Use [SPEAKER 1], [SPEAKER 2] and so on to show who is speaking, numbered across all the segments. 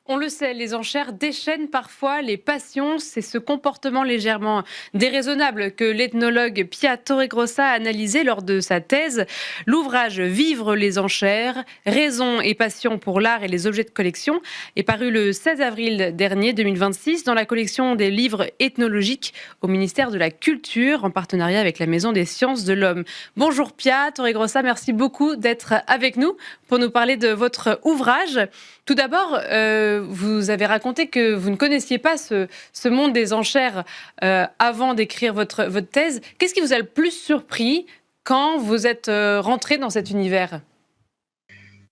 [SPEAKER 1] On le sait, les enchères déchaînent parfois les passions. C'est ce comportement légèrement déraisonnable que l'ethnologue Pia Torregrossa a analysé lors de sa thèse. L'ouvrage Vivre les enchères, raison et passion pour l'art et les objets de collection est paru le 16 avril dernier 2026 dans la collection des livres ethnologiques au ministère de la Culture en partenariat avec la Maison des Sciences de l'Homme. Bonjour Pia Torregrossa, merci beaucoup d'être avec nous pour nous parler de votre ouvrage. Tout d'abord, vous avez raconté que vous ne connaissiez pas ce monde des enchères avant d'écrire votre thèse. Qu'est-ce qui vous a le plus surpris quand vous êtes rentré dans cet univers ?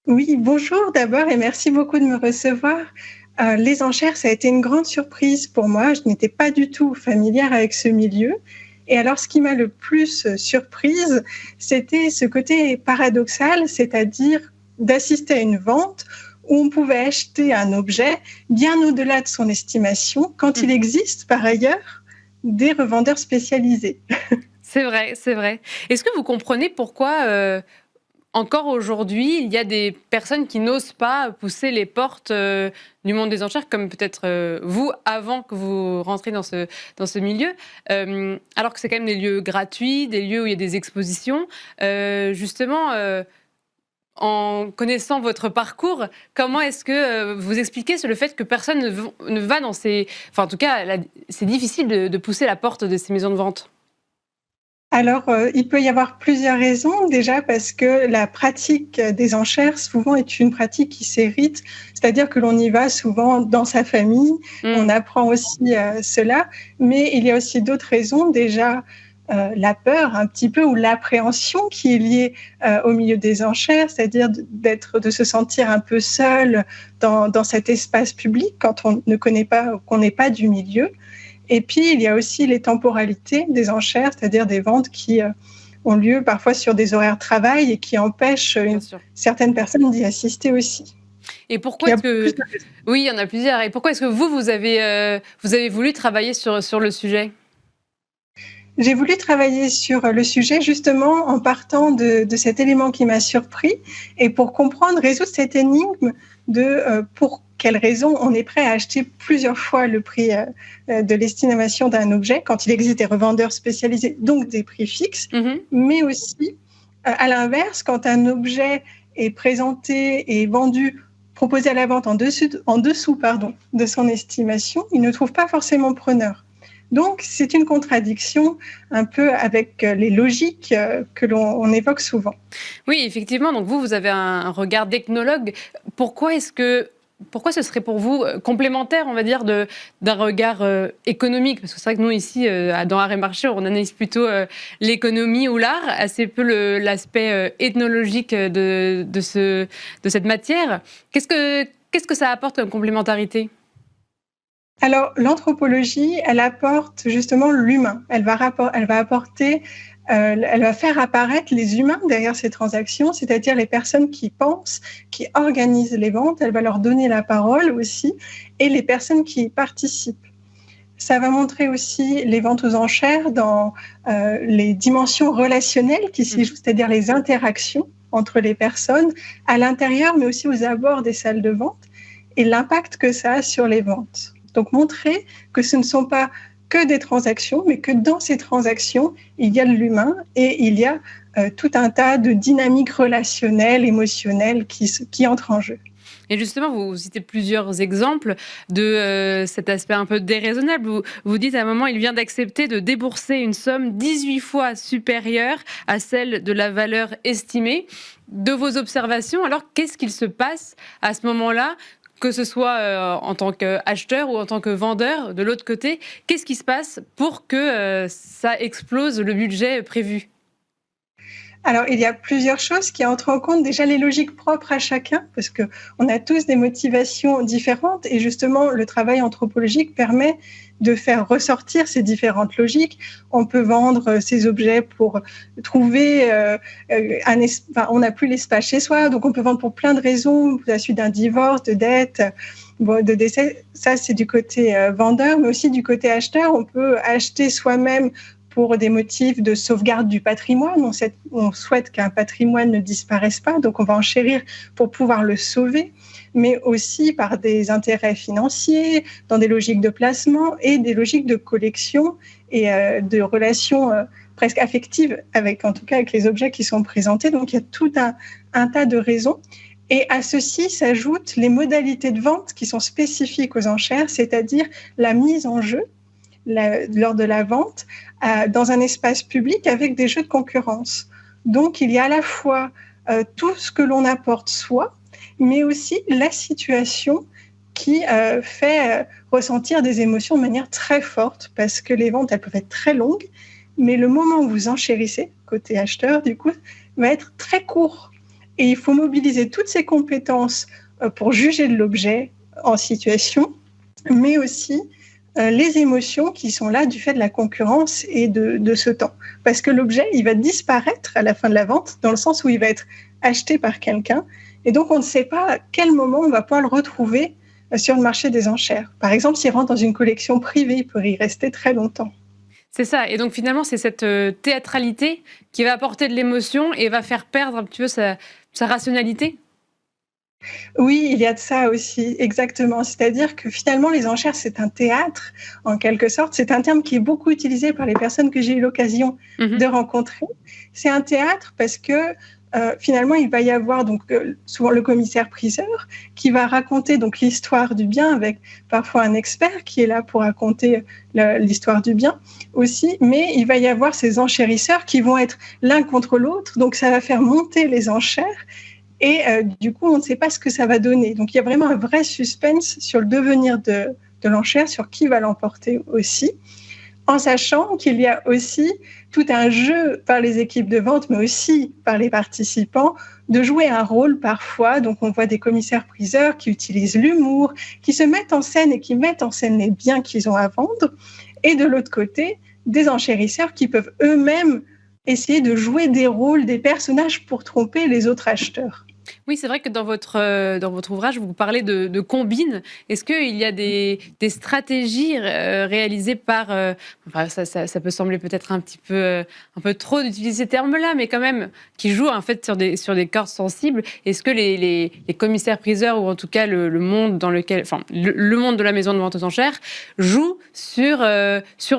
[SPEAKER 2] Oui, bonjour d'abord et merci beaucoup de me recevoir. Les enchères, ça a été une grande surprise pour moi. Je n'étais pas du tout familière avec ce milieu. Et alors, ce qui m'a le plus surprise, c'était ce côté paradoxal, c'est-à-dire d'assister à une vente où on pouvait acheter un objet bien au-delà de son estimation, quand il existe par ailleurs des revendeurs spécialisés.
[SPEAKER 1] C'est vrai, c'est vrai. Est-ce que vous comprenez pourquoi encore aujourd'hui, il y a des personnes qui n'osent pas pousser les portes du monde des enchères, comme peut-être vous, avant que vous rentriez dans ce milieu, alors que c'est quand même des lieux gratuits, des lieux où il y a des expositions. En connaissant votre parcours, comment est-ce que vous expliquez le fait que personne ne va dans ces... Enfin, en tout cas, c'est difficile de pousser la porte de ces maisons de vente.
[SPEAKER 2] Alors, il peut y avoir plusieurs raisons. Déjà parce que la pratique des enchères, souvent, est une pratique qui s'hérite, c'est-à-dire que l'on y va souvent dans sa famille, on apprend aussi cela, mais il y a aussi d'autres raisons. Déjà, la peur un petit peu ou l'appréhension qui est liée au milieu des enchères, c'est-à-dire de se sentir un peu seul dans cet espace public quand on ne connaît pas, qu'on n'est pas du milieu. Et puis, il y a aussi les temporalités des enchères, c'est-à-dire des ventes qui ont lieu parfois sur des horaires de travail et qui empêchent certaines personnes d'y assister aussi.
[SPEAKER 1] Et pourquoi est-ce que... Oui, il y en a plusieurs. Et pourquoi est-ce que vous avez voulu travailler sur le sujet ?
[SPEAKER 2] J'ai voulu travailler sur le sujet justement en partant de cet élément qui m'a surpris et pour comprendre, résoudre cette énigme de pour quelles raisons on est prêt à acheter plusieurs fois le prix de l'estimation d'un objet quand il existe des revendeurs spécialisés, donc des prix fixes, mais aussi à l'inverse, quand un objet est présenté et vendu, proposé à la vente en dessous de son estimation, il ne trouve pas forcément preneur. Donc, c'est une contradiction un peu avec les logiques que l'on évoque souvent.
[SPEAKER 1] Oui, effectivement. Donc, vous avez un regard d'ethnologue. Pourquoi ce serait pour vous complémentaire, on va dire, d'un regard économique ? Parce que c'est vrai que nous, ici, dans Art et Marché, on analyse plutôt l'économie ou l'art, assez peu l'aspect ethnologique de cette matière. Qu'est-ce que ça apporte comme complémentarité ?
[SPEAKER 2] Alors, l'anthropologie, elle apporte justement l'humain. Elle va faire apparaître les humains derrière ces transactions, c'est-à-dire les personnes qui pensent, qui organisent les ventes. Elle va leur donner la parole aussi, et les personnes qui y participent. Ça va montrer aussi les ventes aux enchères dans les dimensions relationnelles qui s'y jouent, c'est-à-dire les interactions entre les personnes à l'intérieur, mais aussi aux abords des salles de vente, et l'impact que ça a sur les ventes. Donc, montrer que ce ne sont pas que des transactions, mais que dans ces transactions, il y a de l'humain et il y a tout un tas de dynamiques relationnelles, émotionnelles qui entrent en jeu.
[SPEAKER 1] Et justement, vous citez plusieurs exemples de cet aspect un peu déraisonnable. Vous dites à un moment, il vient d'accepter de débourser une somme 18 fois supérieure à celle de la valeur estimée. De vos observations, alors qu'est-ce qu'il se passe à ce moment-là ? Que ce soit en tant qu'acheteur ou en tant que vendeur, de l'autre côté, qu'est-ce qui se passe pour que ça explose le budget prévu ?
[SPEAKER 2] Alors, il y a plusieurs choses qui entrent en compte. Déjà, les logiques propres à chacun, parce qu'on a tous des motivations différentes. Et justement, le travail anthropologique permet de faire ressortir ces différentes logiques. On peut vendre ces objets pour trouver on n'a plus l'espace chez soi, donc on peut vendre pour plein de raisons, à la suite d'un divorce, de dette, de décès. Ça, c'est du côté vendeur, mais aussi du côté acheteur. On peut acheter soi-même pour des motifs de sauvegarde du patrimoine. On souhaite qu'un patrimoine ne disparaisse pas, donc on va enchérir pour pouvoir le sauver, mais aussi par des intérêts financiers, dans des logiques de placement et des logiques de collection et de relations presque affectives, en tout cas avec les objets qui sont présentés. Donc il y a tout un tas de raisons. Et à ceci s'ajoutent les modalités de vente qui sont spécifiques aux enchères, c'est-à-dire la mise en jeu lors de la vente dans un espace public avec des jeux de concurrence. Donc il y a à la fois tout ce que l'on apporte soi, mais aussi la situation qui fait ressentir des émotions de manière très forte, parce que les ventes, elles peuvent être très longues, mais le moment où vous enchérissez, côté acheteur, du coup, va être très court. Et il faut mobiliser toutes ces compétences pour juger de l'objet en situation, mais aussi les émotions qui sont là du fait de la concurrence et de ce temps. Parce que l'objet, il va disparaître à la fin de la vente, dans le sens où il va être acheté par quelqu'un. Et donc, on ne sait pas à quel moment on va pouvoir le retrouver sur le marché des enchères. Par exemple, s'il rentre dans une collection privée, il peut y rester très longtemps.
[SPEAKER 1] C'est ça. Et donc, finalement, c'est cette théâtralité qui va apporter de l'émotion et va faire perdre un petit peu sa rationalité.
[SPEAKER 2] Oui, il y a de ça aussi, exactement. C'est-à-dire que finalement, les enchères, c'est un théâtre, en quelque sorte. C'est un terme qui est beaucoup utilisé par les personnes que j'ai eu l'occasion de rencontrer. C'est un théâtre parce que finalement, il va y avoir donc souvent le commissaire-priseur qui va raconter donc l'histoire du bien avec parfois un expert qui est là pour raconter l'histoire du bien aussi, mais il va y avoir ces enchérisseurs qui vont être l'un contre l'autre, donc ça va faire monter les enchères et du coup, on ne sait pas ce que ça va donner. Donc, il y a vraiment un vrai suspense sur le devenir de l'enchère, sur qui va l'emporter aussi, en sachant qu'il y a aussi tout un jeu par les équipes de vente, mais aussi par les participants, de jouer un rôle parfois. Donc, on voit des commissaires-priseurs qui utilisent l'humour, qui se mettent en scène et qui mettent en scène les biens qu'ils ont à vendre. Et de l'autre côté, des enchérisseurs qui peuvent eux-mêmes essayer de jouer des rôles, des personnages pour tromper les autres acheteurs.
[SPEAKER 1] Oui, c'est vrai que dans votre ouvrage, vous parlez de combines. Est-ce qu'il y a des stratégies réalisées par... enfin, ça peut sembler peut-être un peu trop d'utiliser ces termes-là, mais quand même, qui jouent en fait sur des cordes sensibles. Est-ce que les commissaires-priseurs, ou en tout cas le monde dans lequel... Enfin, le monde de la maison de vente aux enchères, jouent sur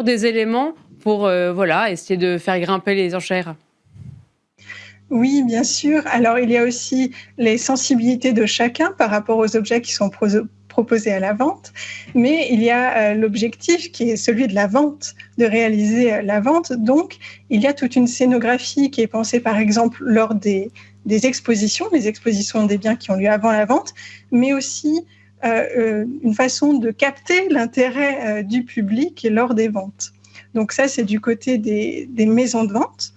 [SPEAKER 1] des éléments pour essayer de faire grimper les enchères?
[SPEAKER 2] Oui, bien sûr. Alors, il y a aussi les sensibilités de chacun par rapport aux objets qui sont proposés à la vente, mais il y a l'objectif qui est celui de la vente, de réaliser la vente. Donc, il y a toute une scénographie qui est pensée, par exemple, lors des expositions, les expositions des biens qui ont lieu avant la vente, mais aussi une façon de capter l'intérêt du public lors des ventes. Donc ça, c'est du côté des maisons de vente.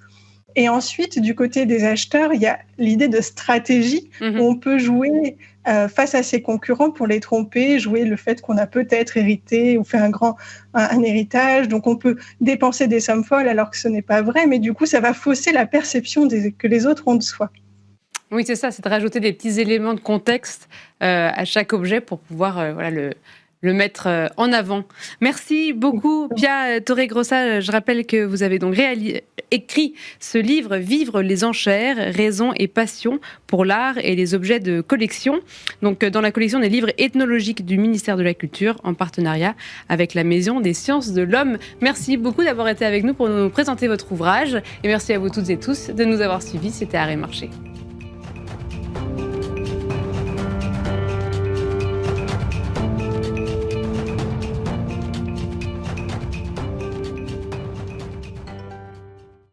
[SPEAKER 2] Et ensuite, du côté des acheteurs, il y a l'idée de stratégie où on peut jouer face à ses concurrents pour les tromper, jouer le fait qu'on a peut-être hérité ou fait un héritage. Donc, on peut dépenser des sommes folles alors que ce n'est pas vrai, mais du coup, ça va fausser la perception que les autres ont de soi.
[SPEAKER 1] Oui, c'est ça, c'est de rajouter des petits éléments de contexte à chaque objet pour pouvoir le mettre en avant. Merci beaucoup, Pia Torregrossa. Je rappelle que vous avez donc écrit ce livre « Vivre les enchères, raison et passion pour l'art et les objets de collection ». Donc, dans la collection des livres ethnologiques du ministère de la Culture, en partenariat avec la Maison des Sciences de l'Homme. Merci beaucoup d'avoir été avec nous pour nous présenter votre ouvrage. Et merci à vous toutes et tous de nous avoir suivis. C'était Art et Marché.